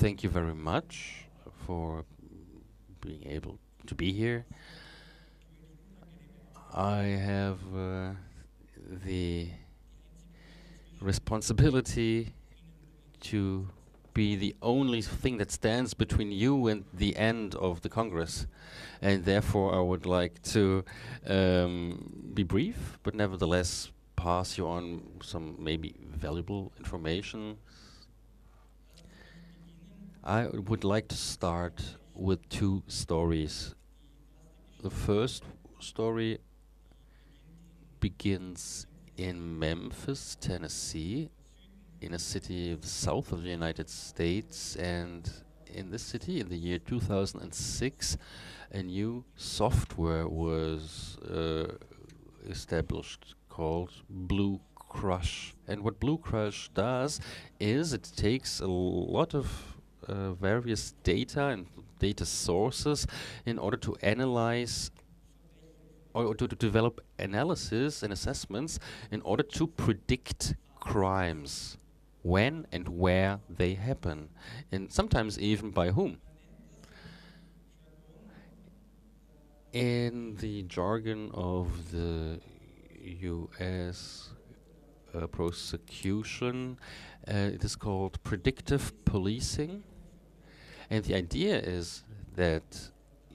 Thank you very much for being able to be here. I have the responsibility to be the only thing that stands between you and the end of the Congress. And therefore, I would like to be brief, but nevertheless pass you on some maybe valuable information. I would like to start with two stories. The first story begins in Memphis, Tennessee, in a city of the south of the United States. And in this city, in the year 2006, a new software was established called Blue Crush. And what Blue Crush does is it takes a lot of various data and data sources in order to analyze or to develop analysis and assessments in order to predict crimes, when and where they happen, and sometimes even by whom. In the jargon of the US prosecution, it is called predictive policing. And the idea is that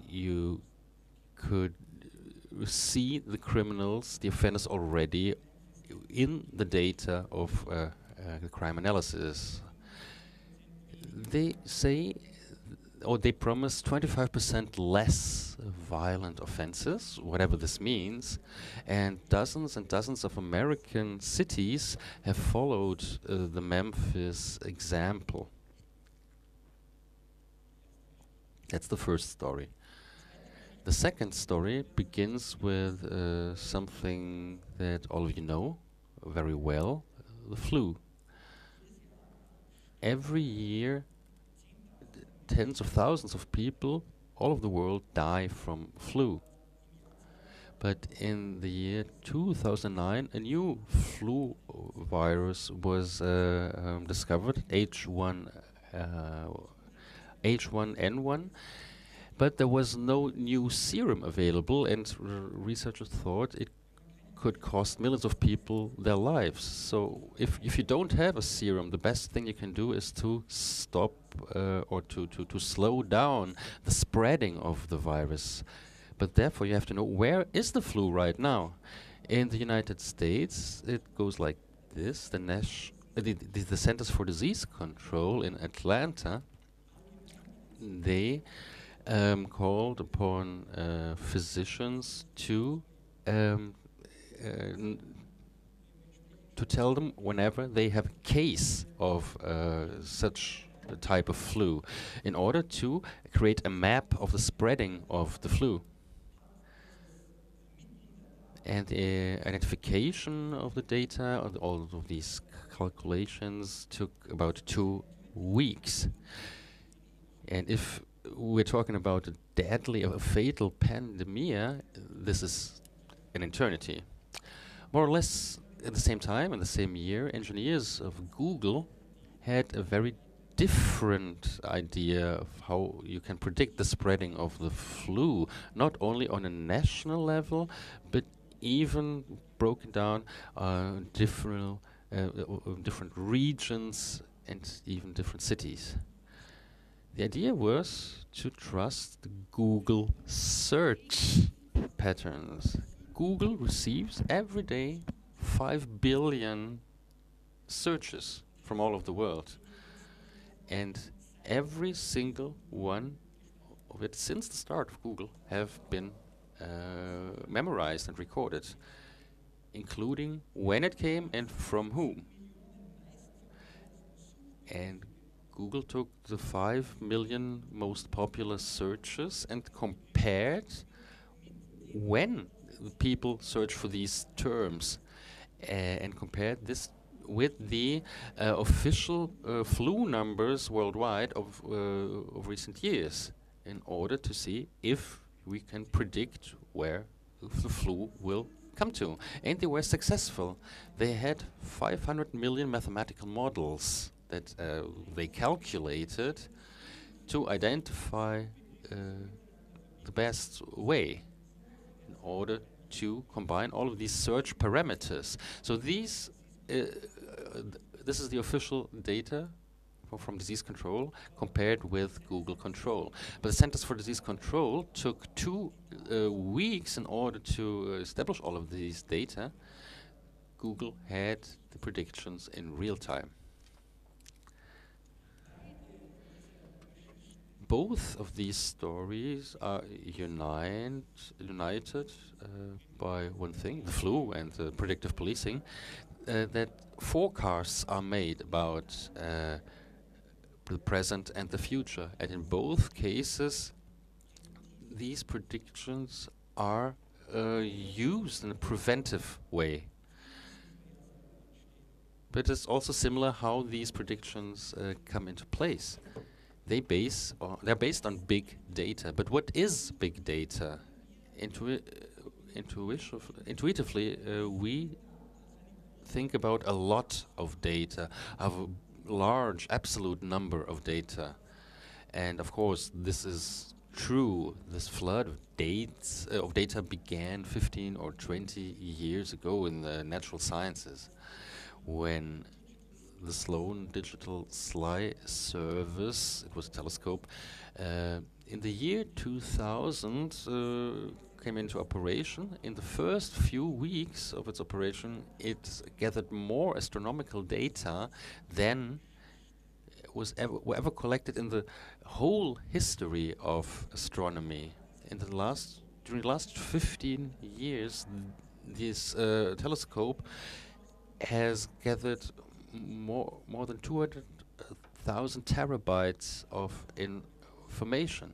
you could see the criminals, the offenders already in the data of the crime analysis. They say, or they promise 25% less violent offenses, whatever this means, and dozens of American cities have followed the Memphis example. That's the first story. The second story begins with something that all of you know very well, the flu. Every year, tens of thousands of people all over the world die from flu. But in the year 2009, a new flu virus was discovered, H1N1. But there was no new serum available, and researchers thought it could cost millions of people their lives. So if you don't have a serum, the best thing you can do is to stop or to slow down the spreading of the virus. But therefore, you have to know, where is the flu right now? In the United States, it goes like this. The Centers for Disease Control in Atlanta, they called upon physicians to tell them whenever they have a case of such a type of flu, in order to create a map of the spreading of the flu. And the identification of the data, all of these calculations took about 2 weeks. And if we're talking about a deadly or fatal pandemic, this is an eternity. More or less at the same time, in the same year, engineers of Google had a very different idea of how you can predict the spreading of the flu, not only on a national level, but even broken down different regions and even different cities. The idea was to trust the Google search patterns. Google receives every day 5 billion searches from all over the world. And every single one of it since the start of Google have been memorized and recorded, including when it came and from whom. And Google took the 5 million most popular searches and compared when people search for these terms, and compared this with the official flu numbers worldwide of recent years, in order to see if we can predict where the flu will come to. And they were successful. They had 500 million mathematical models that they calculated to identify the best way in order to combine all of these search parameters. So this is the official data from disease control compared with Google Control. But the Centers for Disease Control took 2 weeks in order to establish all of these data. Google had the predictions in real time. Both of these stories are united by one thing, the flu and predictive policing, that forecasts are made about the present and the future. And in both cases, these predictions are used in a preventive way. But it's also similar how these predictions come into place. They're based on big data. But what is big data? Intuitively, we think about a lot of data, of a large absolute number of data. And of course, this is true. This flood of data began 15 or 20 years ago in the natural sciences, when the Sloan Digital SLI service, it was a telescope, in the year 2000 came into operation. In the first few weeks of its operation, it gathered more astronomical data than were ever collected in the whole history of astronomy. During the last 15 years, this telescope has gathered more than 200,000 terabytes of information.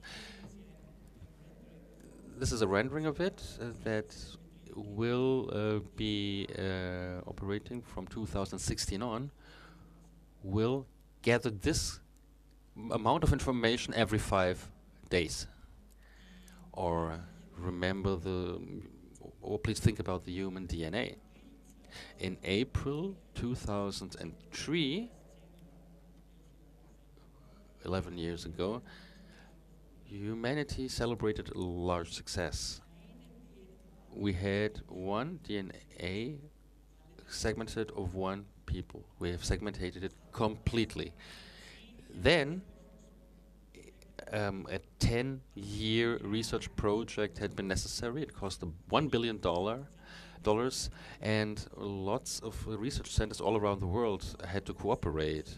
This is a rendering of it that will be operating from 2016 on, will gather this amount of information every 5 days. Or please think about the human DNA. In April 2003, 11 years ago, humanity celebrated a large success. We had one DNA segmented of one people. We have segmented it completely. Then a 10-year research project had been necessary. It cost $1 billion. And lots of research centers all around the world had to cooperate.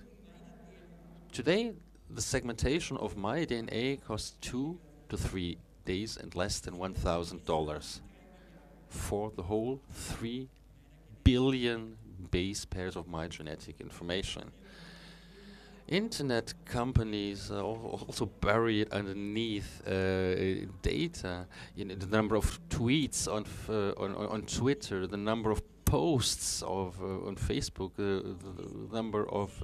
Today, the segmentation of my DNA costs 2 to 3 days and less than $1,000 for the whole 3 billion base pairs of my genetic information. Internet companies are also buried underneath data. The number of tweets on Twitter, the number of posts on Facebook, the number of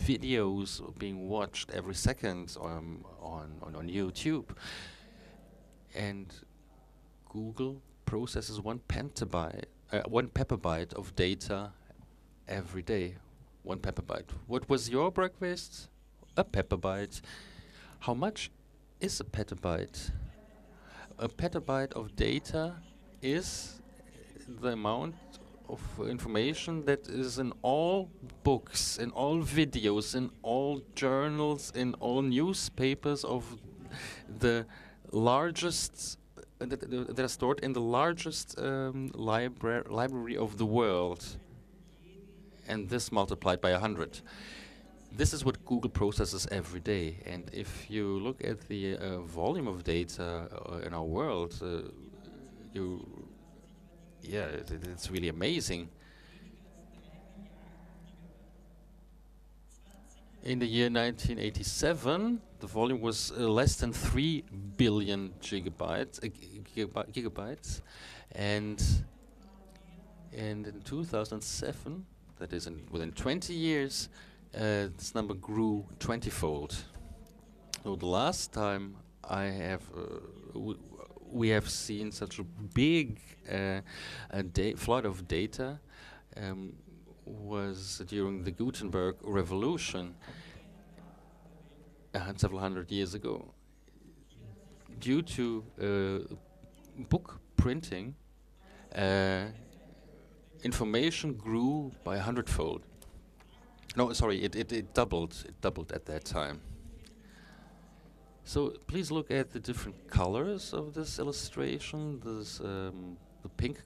videos being watched every second on YouTube. And Google processes 1 petabyte of data every day. 1 petabyte. What was your breakfast? A petabyte. How much is a petabyte? A petabyte of data is the amount of information that is in all books, in all videos, in all journals, in all newspapers of the largest that are stored in the largest library of the world. And this multiplied by 100. This is what Google processes every day. And if you look at the volume of data in our world, it's really amazing. In the year 1987, the volume was less than 3 billion gigabytes, and in 2007, that is within 20 years, this number grew 20-fold. So the last time we have seen such a big flood of data was during the Gutenberg revolution. several hundred years ago. Due to book printing, uh, information grew by 100-fold. No, sorry, it doubled. It doubled at that time. So please look at the different colors of this illustration. This the pink,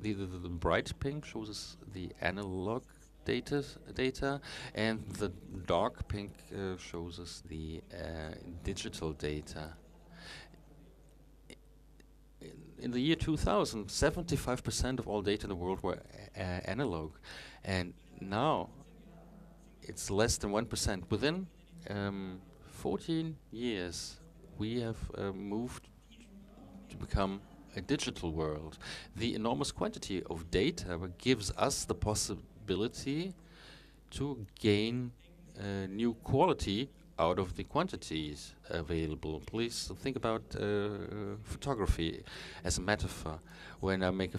the bright pink shows us the analog data, and the dark pink shows us the digital data. In the year 2000, 75% of all data in the world were analog, and now it's less than 1%. Within 14 years, we have moved to become a digital world. The enormous quantity of data gives us the possibility to gain new quality out of the quantities available. Please think about photography as a metaphor. When I make a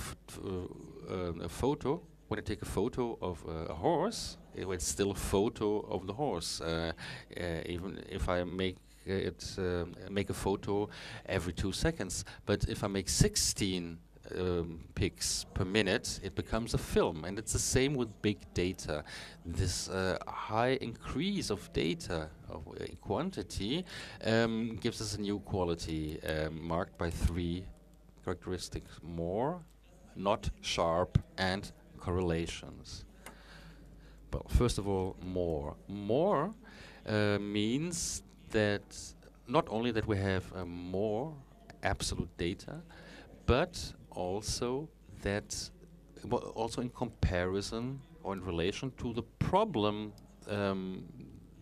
photo, when I take a photo of a horse, it's still a photo of the horse. Even if I make make a photo every 2 seconds, but if I make 16 pics per minute, it becomes a film. And it's the same with big data. This high increase of data, of quantity, gives us a new quality marked by 3 characteristics: more, not sharp, and correlations. Well, first of all, more. More means that not only that we have more absolute data, but also that also in comparison or in relation to the problem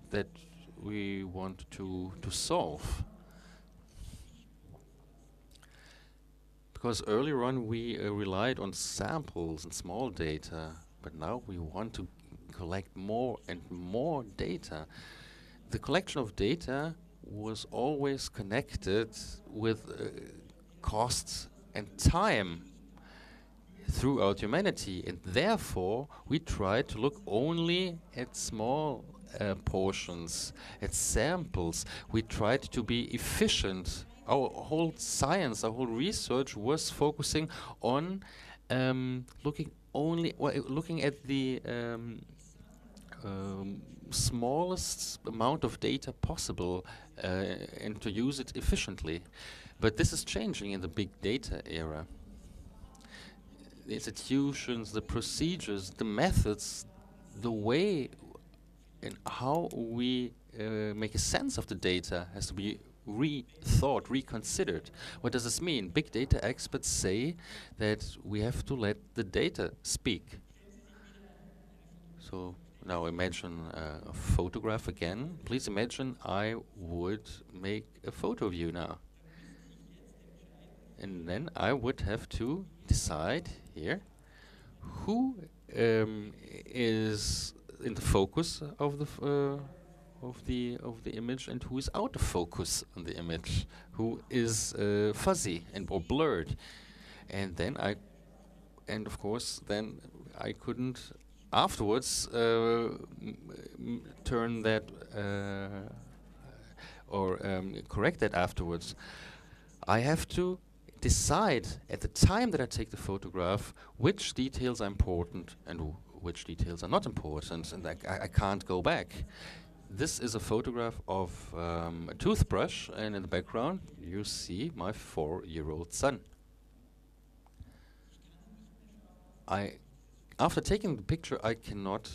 that we want to solve. Because earlier on we relied on samples and small data, but now we want to collect more and more data. The collection of data was always connected with costs and time throughout humanity, and therefore we try to look only at small portions, at samples. We tried to be efficient. Our whole science, our whole research was focusing on looking at the smallest amount of data possible and to use it efficiently. But this is changing in the big data era. The institutions, the procedures, the methods, the way and how we make a sense of the data has to be rethought, reconsidered. What does this mean? Big data experts say that we have to let the data speak. So now imagine a photograph again. Please imagine I would make a photo of you now. And then I would have to decide here who is in the focus of the image and who is out of focus on the image, who is fuzzy or blurred. And then and of course then I couldn't afterwards turn that or correct that afterwards. I have to decide at the time that I take the photograph which details are important and which details are not important, and I can't go back. This is a photograph of a toothbrush, and in the background you see my 4-year-old son. After taking the picture, I cannot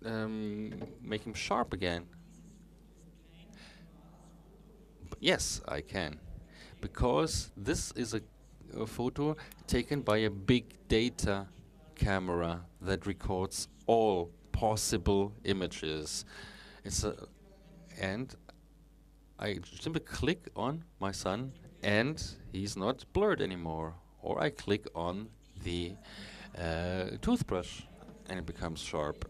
make him sharp again. Yes, I can, because this is a photo taken by a big data camera that records all possible images. And I simply click on my son and he's not blurred anymore. Or I click on the toothbrush and it becomes sharp.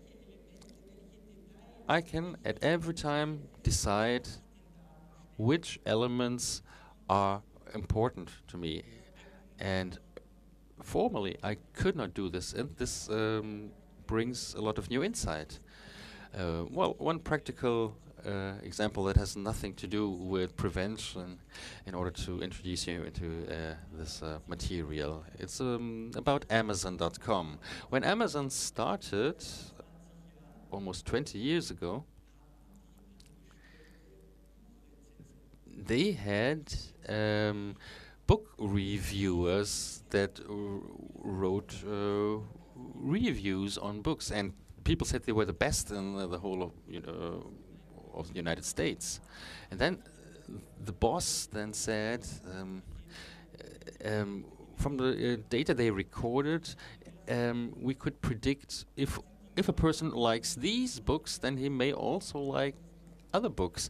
I can at every time decide which elements are important to me. And formerly I could not do this, and this brings a lot of new insight. Well, one practical example that has nothing to do with prevention in order to introduce you into this material. It's about Amazon.com. When Amazon started almost 20 years ago, they had book reviewers that wrote reviews on books, and people said they were the best in the whole of the United States. And then the boss then said, from the data they recorded, we could predict if a person likes these books, then he may also like other books.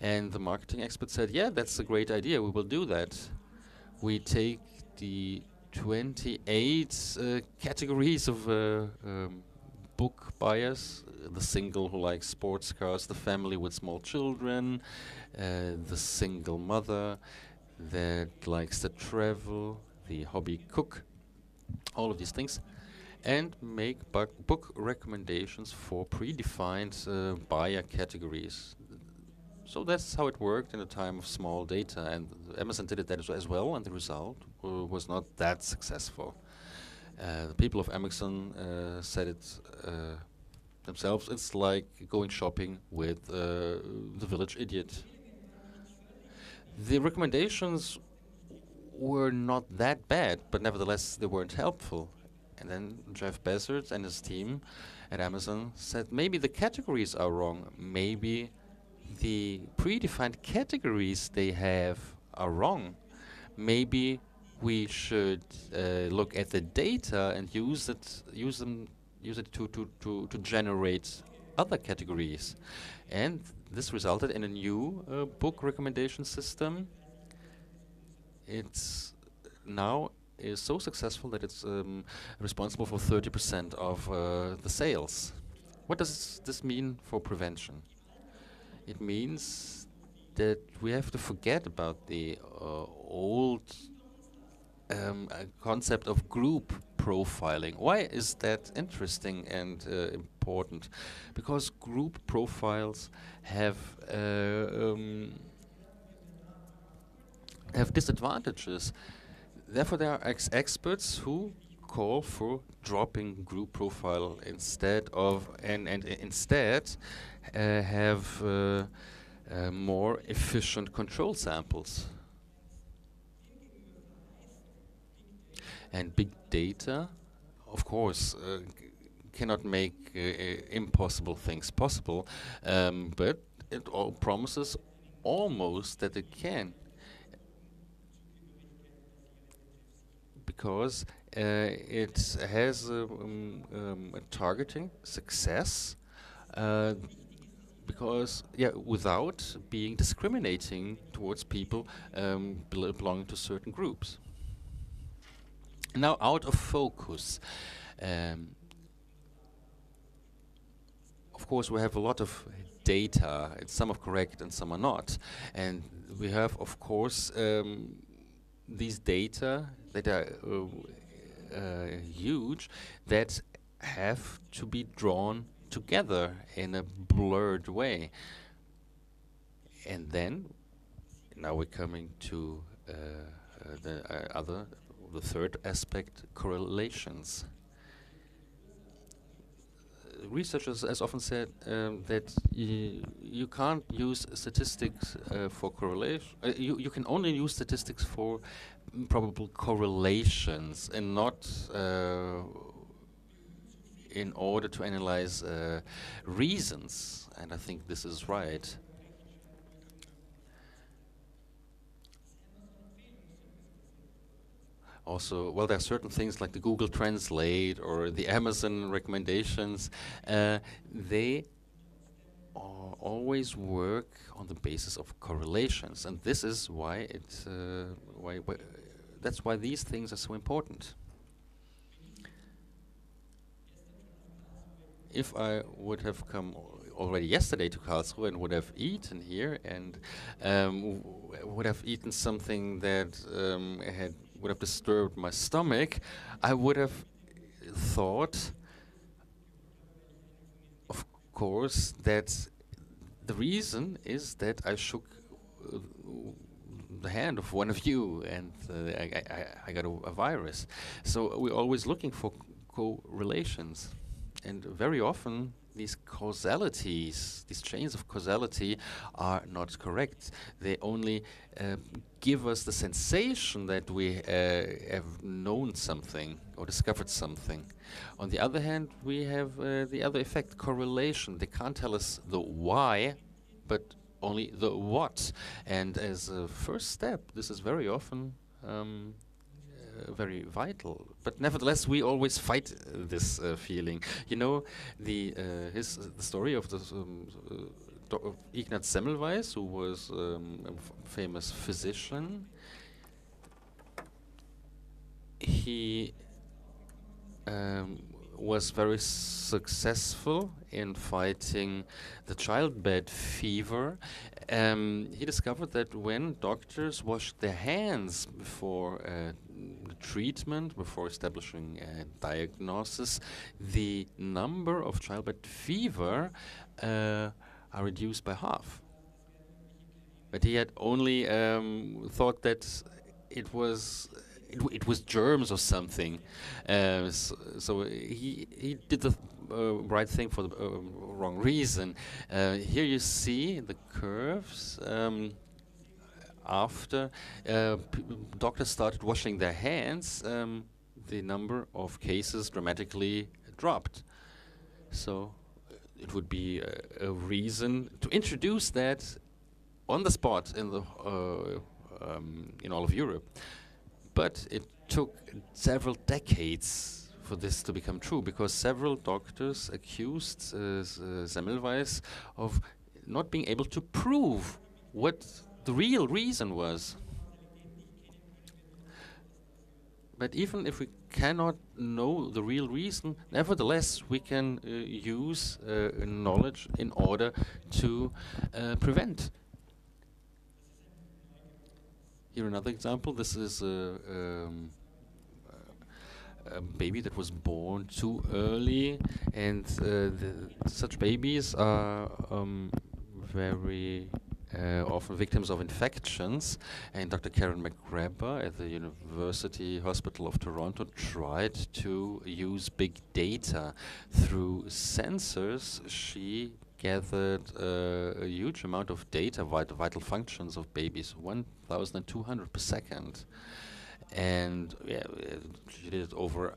And the marketing expert said, yeah, that's a great idea, we will do that. We take the 28 categories of book buyers: the single who likes sports cars, the family with small children, the single mother that likes to travel, the hobby cook, all of these things, and make book recommendations for predefined buyer categories. So that's how it worked in a time of small data, and Amazon did it that as well, and the result was not that successful. The people of Amazon said it themselves, it's like going shopping with the village idiot. The recommendations were not that bad, but nevertheless they weren't helpful. And then Jeff Bezos and his team at Amazon said, maybe the categories are wrong, maybe the predefined categories they have are wrong. Maybe we should look at the data and use it to generate other categories. And this resulted in a new book recommendation system. It's now is so successful that it's responsible for 30% of the sales. What does this mean for prevention? It means that we have to forget about the old concept of group profiling. Why is that interesting and important? Because group profiles have disadvantages. Therefore, there are experts who call for dropping group profile instead of and instead have more efficient control samples. And big data, of course, cannot make impossible things possible, but it all promises almost that it can. Because it has a targeting success, because without being discriminating towards people belonging to certain groups. Now, out of focus. Of course, we have a lot of data, and some are correct and some are not. And we have, of course, these data that are huge, that have to be drawn together in a blurred way. And then, now we're coming to the third aspect, correlations. Researchers has often said that you can't use statistics for correlation. You can only use statistics for probable correlations, and not in order to analyze reasons. And I think this is right. Also, well, there are certain things like the Google Translate or the Amazon recommendations. They always work on the basis of correlations, and this is why that's why these things are so important. If I would have come already yesterday to Karlsruhe and would have eaten here and would have eaten something that would have disturbed my stomach, I would have thought, of course, that the reason is that I shook uh, the hand of one of you, and I got a virus. So we're always looking for correlations, and very often these causalities, these chains of causality, are not correct. They only give us the sensation that we have known something or discovered something. On the other hand, we have the other effect, correlation. They can't tell us the why, but only the what. And as a first step, this is very often very vital. But nevertheless, we always fight this feeling. You know, the story of the Ignaz Semmelweis, who was a famous physician. He was very successful in fighting the childbed fever. He discovered that when doctors washed their hands before the treatment, before establishing a diagnosis, the number of childbed fever are reduced by half. But he had only thought that it was germs or something. So he did the right thing for the wrong reason. Here you see the curves after doctors started washing their hands. The number of cases dramatically dropped. So it would be a reason to introduce that on the spot in the in all of Europe. But it took several decades for this to become true, because several doctors accused Semmelweis of not being able to prove what the real reason was. But even if we cannot know the real reason, nevertheless we can use knowledge in order to prevent. Here another example. This is a baby that was born too early, and such babies are very often victims of infections. And Dr. Karen McGregor at the University Hospital of Toronto tried to use big data. Through sensors, she gathered a huge amount of data, vital functions of babies, 1,200 per second. And she did it over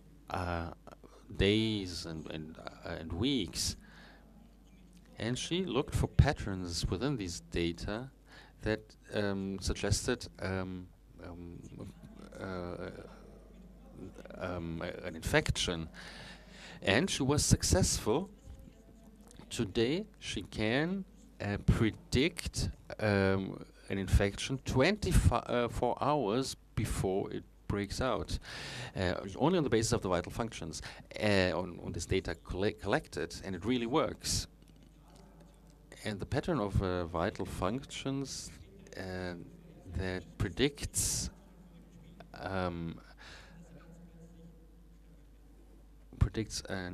days and weeks. And she looked for patterns within these data that suggested an infection. And she was successful. Today, she can predict an infection 24 hours before it breaks out, only on the basis of the vital functions, on this data collected, and it really works. And the pattern of vital functions that predicts an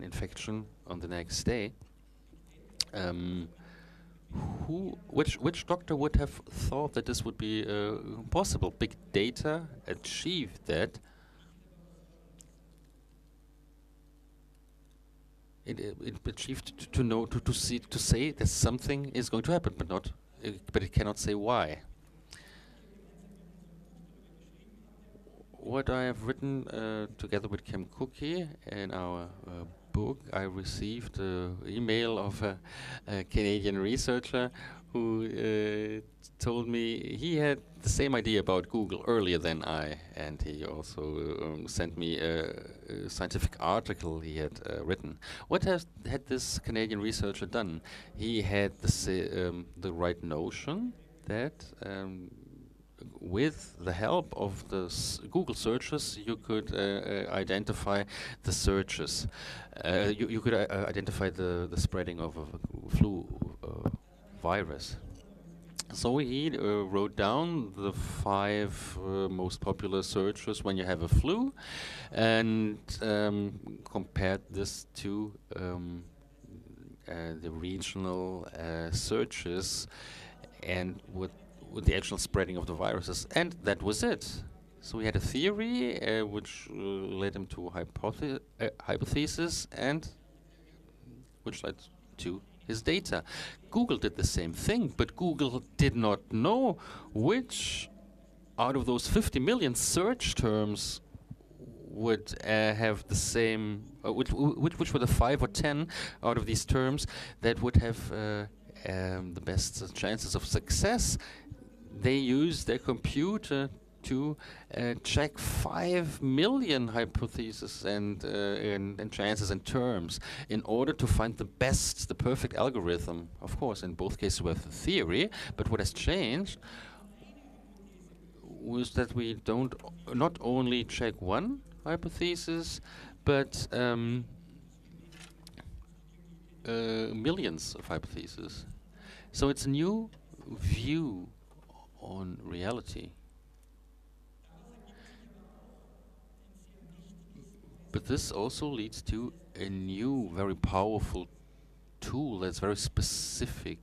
infection on the next day. Which doctor would have thought that this would be possible? Big data achieved that. It achieved to know, to say that something is going to happen, but it cannot say why. What I have written together with Kim Cookie in our book, I received an email of a Canadian researcher who told me he had the same idea about Google earlier than I, and he also sent me a scientific article he had written. What had this Canadian researcher done? He had the right notion that with the help of the Google searches, you could identify the searches. You could identify the spreading of a flu virus. So he wrote down the 5 most popular searches when you have a flu, and compared this to the regional searches and with the actual spreading of the viruses, and that was it. So we had a theory which led him to hypothesis, and which led to his data. Google did the same thing, but Google did not know which out of those 50 million search terms would have the same, which were the 5 or 10 out of these terms that would have the best chances of success. They used their computer to check 5 million hypotheses and chances and terms in order to find the perfect algorithm. Of course, in both cases we have the theory, but what has changed was that we don't not only check one hypothesis, but millions of hypotheses. So it's a new view on reality. But this also leads to a new, very powerful tool that's very specific,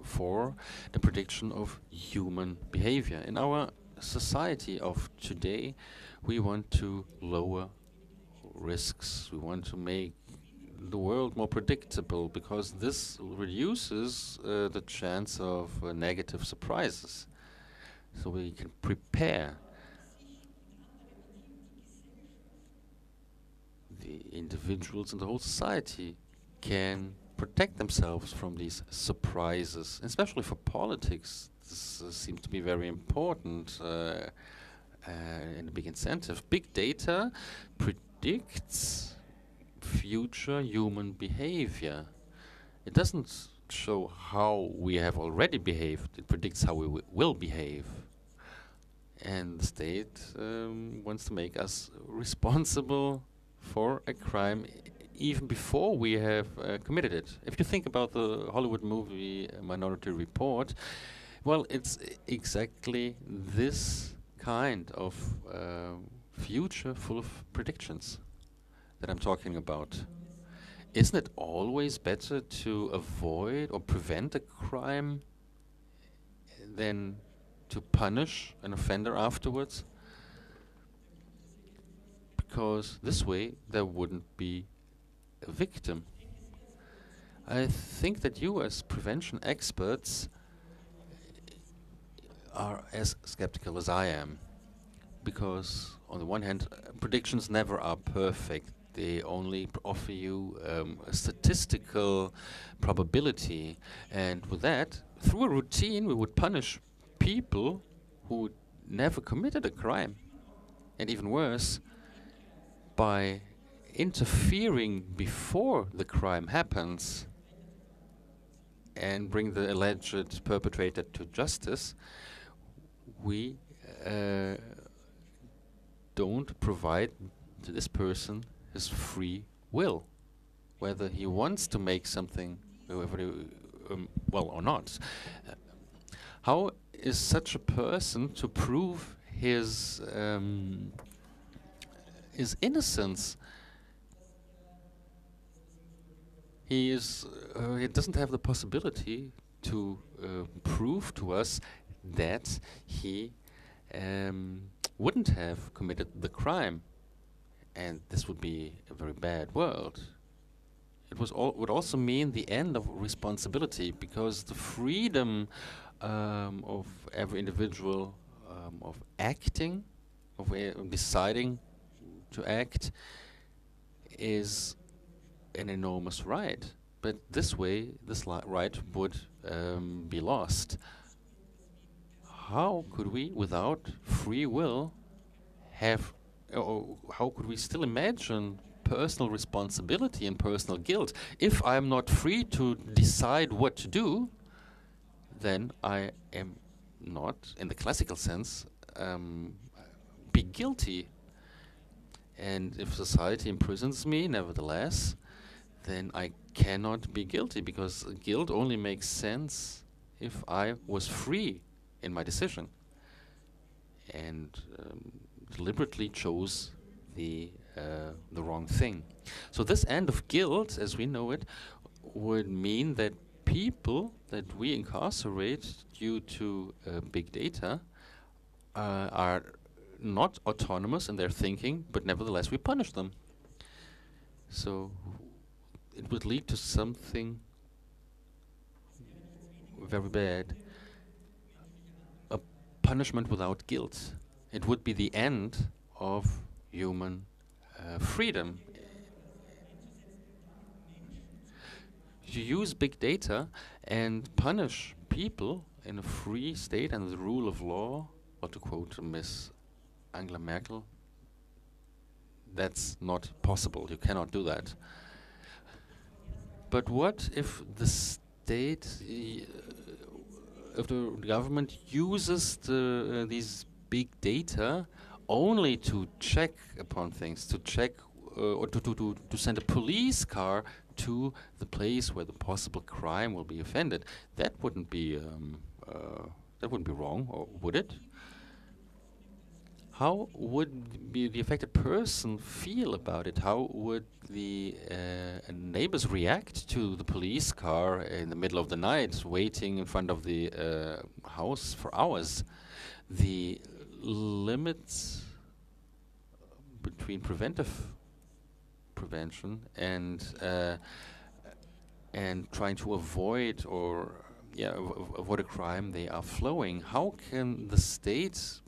for the prediction of human behavior. In our society of today, we want to lower risks. We want to make the world more predictable, because this reduces the chance of negative surprises. So we can prepare the individuals and the whole society can protect themselves from these surprises, especially for politics. This seems to be very important and a big incentive. Big data predicts future human behavior. It doesn't show how we have already behaved, it predicts how we will behave. And the state wants to make us responsible for a crime even before we have committed it. If you think about the Hollywood movie Minority Report, well, it's exactly this kind of future full of predictions that I'm talking about. Isn't it always better to avoid or prevent a crime than to punish an offender afterwards? Because this way there wouldn't be a victim. I think that you, as prevention experts, are as skeptical as I am, because on the one hand, predictions never are perfect. They only offer you a statistical probability, and with that, through a routine, we would punish people who never committed a crime, and even worse, by interfering before the crime happens and bring the alleged perpetrator to justice. We don't provide to this person his free will, whether he wants to make something, well or not. How is such a person to prove his innocence? He doesn't have the possibility to prove to us that he wouldn't have committed the crime, and this would be a very bad world. It would also mean the end of responsibility, because the freedom of every individual of acting, of deciding to act, is an enormous right. But this way, this right would be lost. How could we, without free will, how could we still imagine personal responsibility and personal guilt? If I'm not free to decide what to do, then I am not, in the classical sense, be guilty. And if society imprisons me, nevertheless, then I cannot be guilty, because guilt only makes sense if I was free in my decision and deliberately chose the the wrong thing. So this end of guilt, as we know it, would mean that people that we incarcerate due to big data are not autonomous in their thinking, but nevertheless we punish them. So it would lead to something very bad. A punishment without guilt. It would be the end of human freedom. You use big data and punish people in a free state and the rule of law, or to quote Miss Angela Merkel, that's not possible. You cannot do that. But what if the state, if the government uses these big data only to check upon things, to check or to send a police car to the place where the possible crime will be offended? That wouldn't be wrong, or would it? How would the affected person feel about it? How would the neighbors react to the police car in the middle of the night, waiting in front of the house for hours? The limits between prevention and trying to avoid or avoid a crime, they are flowing. How can the state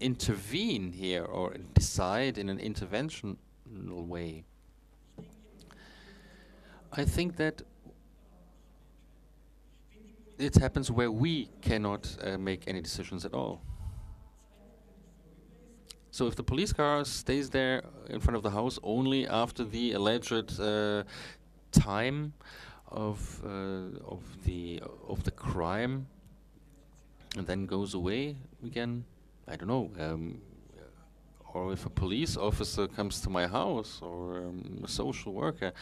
intervene here or decide in an interventional way? I think that it happens where we cannot make any decisions at all. So if the police car stays there in front of the house only after the alleged time of the crime and then goes away again, I don't know, or if a police officer comes to my house, or a social worker,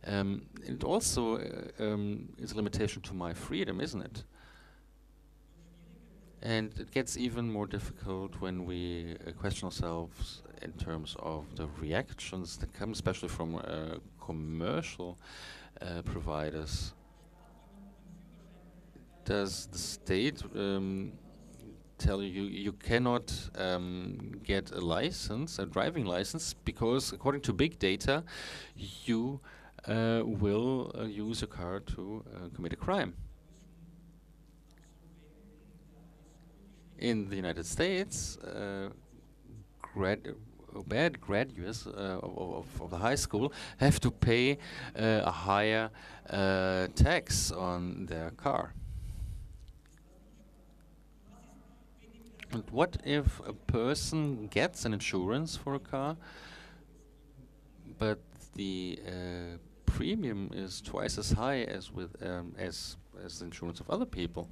it also is a limitation to my freedom, isn't it? And it gets even more difficult when we question ourselves in terms of the reactions that come, especially from commercial providers. Does the state tell you you cannot get a license, a driving license, because according to big data, you will use a car to commit a crime? In the United States, bad graduates of the high school have to pay a higher tax on their car. And what if a person gets an insurance for a car, but the premium is twice as high as with as the insurance of other people,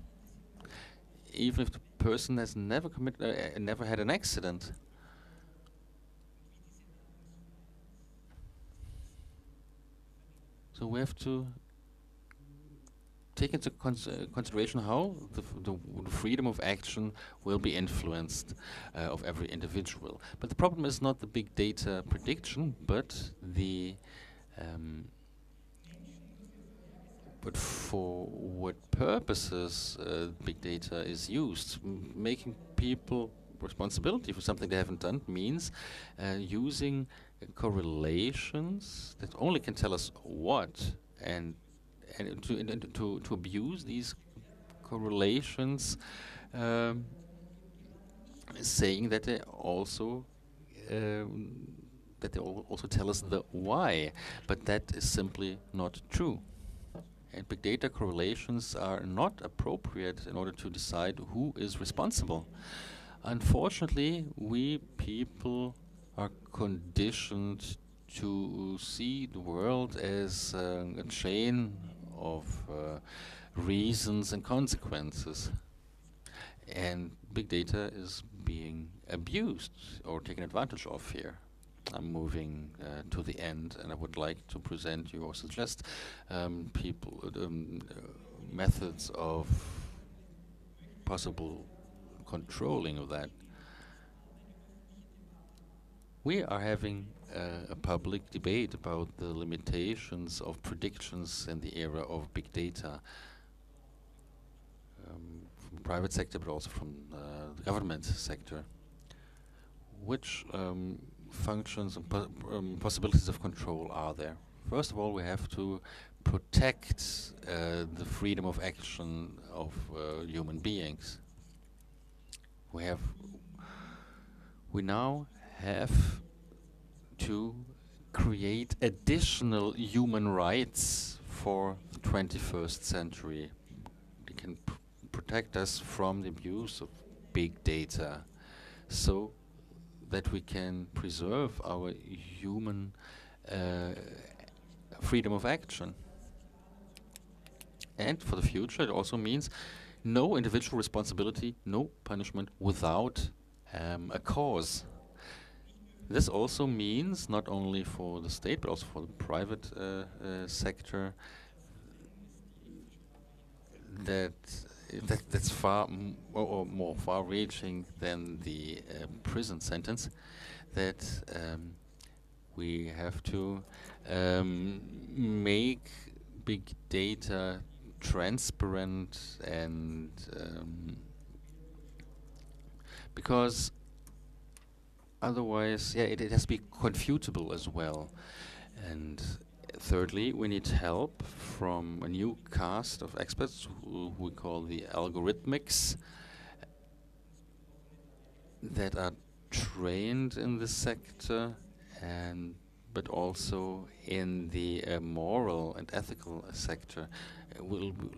even if the person has never never had an accident? So we have to take into consideration how the freedom of action will be influenced of every individual. But the problem is not the big data prediction, but the but for what purposes big data is used. Making people responsibility for something they haven't done means using correlations that only can tell us what, and to abuse these correlations, saying that they also tell us the why, but that is simply not true. And big data correlations are not appropriate in order to decide who is responsible. Unfortunately, we people are conditioned to see the world as a chain of reasons and consequences. And big data is being abused or taken advantage of here. I'm moving to the end, and I would like to present you or suggest methods of possible controlling of that. We are having a public debate about the limitations of predictions in the era of big data, from the private sector, but also from the government sector. Which functions and possibilities of control are there? First of all, we have to protect the freedom of action of human beings. We now have to create additional human rights for the 21st century. They can protect us from the abuse of big data, so that we can preserve our human freedom of action. And for the future, it also means no individual responsibility, no punishment without a cause. This also means not only for the state, but also for the private sector, that's far or more far-reaching than the prison sentence. That we have to make big data transparent, and because otherwise, it has to be confutable as well. And thirdly, we need help from a new cast of experts who we call the algorithmics, that are trained in this sector, and but also in the moral and ethical sector.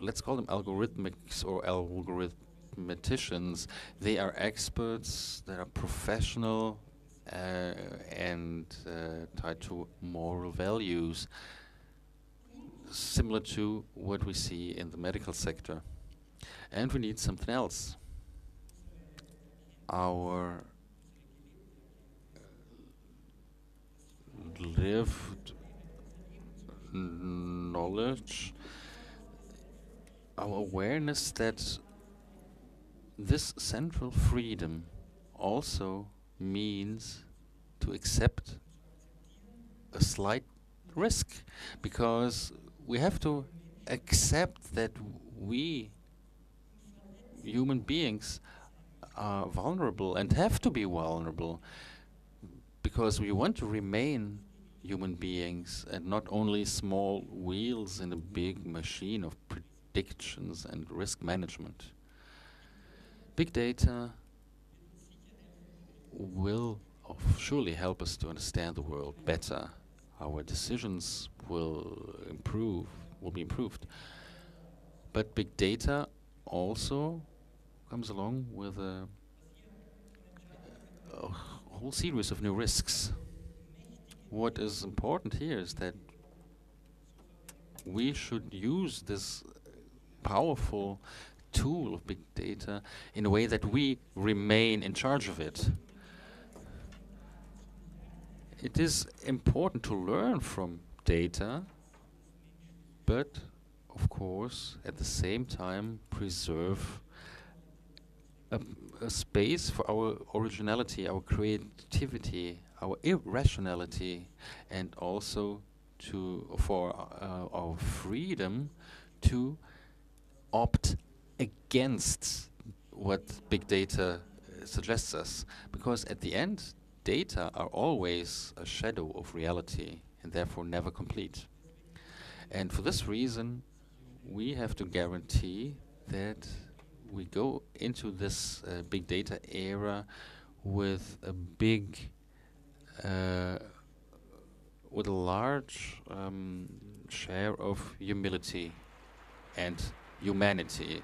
Let's call them algorithmics or algorithmeticians. They are experts, they are professional, and tied to moral values, similar to what we see in the medical sector. And we need something else. Our lived knowledge, our awareness that this central freedom also means to accept a slight risk, because we have to accept that we human beings are vulnerable and have to be vulnerable, because we want to remain human beings and not only small wheels in a big machine of predictions and risk management. Big data will surely help us to understand the world better. Our decisions will be improved. But big data also comes along with a whole series of new risks. What is important here is that we should use this powerful tool of big data in a way that we remain in charge of it. It is important to learn from data, but of course at the same time preserve a space for our originality, our creativity, our irrationality, and also for our freedom to opt against what big data suggests us. Because at the end, data are always a shadow of reality and therefore never complete. And for this reason, we have to guarantee that we go into this big data era with a large share of humility and humanity.